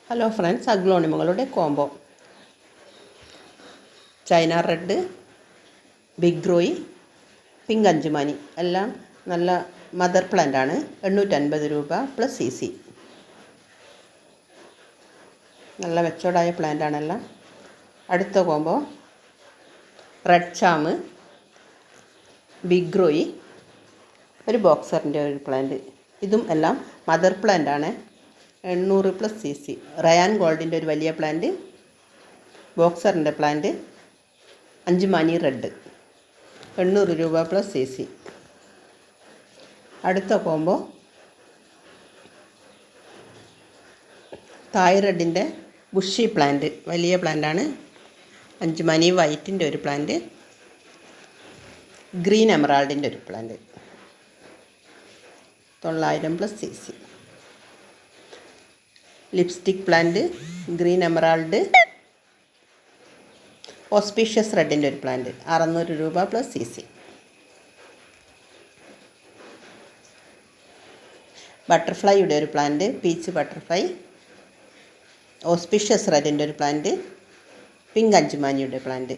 Hello friends, അഗ്ലോണിമകളുടെ combo China red, big Roy, pink അഞ്ചുമാനി എല്ലാം നല്ല മദർ പ്ലാന്റ് ആണ്. 850 രൂപ പ്ലസ് CC. നല്ല മെച്ചോർഡായ പ്ലാന്റ് ആണെല്ലാം. അടുത്ത കോംബോ റെഡ് ചാമ്, ബിഗ് റോയി, ഒരു ബോക്സറിൻ്റെ ഒരു പ്ലാന്റ്. ഇതും എല്ലാം മദർ പ്ലാന്റ് ആണ്. 800 പ്ലസ് CC. റയാൻ ഗോൾഡിൻ്റെ ഒരു വലിയ പ്ലാന്റ്, ബോക്സറിൻ്റെ പ്ലാന്റ്, അഞ്ചുമാനി റെഡ് 800 രൂപ പ്ലസ് CC. അടുത്ത കോംബോ തായ് റെഡിൻ്റെ ബുഷി പ്ലാന്റ്, വലിയ പ്ലാന്റാണ്. അഞ്ചുമാനി വൈറ്റിൻ്റെ ഒരു പ്ലാന്റ്, ഗ്രീൻ എമറാൾഡിൻ്റെ ഒരു plant 900 plus CC. Lipstick plant, green emerald, auspicious റെഡിൻ്റെ ഒരു പ്ലാന്റ് 600 രൂപ പ്ലസ് CC. ബട്ടർഫ്ലൈയുടെ ഒരു പ്ലാന്റ്, പീച്ച് ബട്ടർഫ്ലൈ, ഓസ്പീഷ്യസ് റെഡിൻ്റെ ഒരു പ്ലാന്റ്, പിങ്ക് അഞ്ചുമാനിയുടെ പ്ലാന്റ്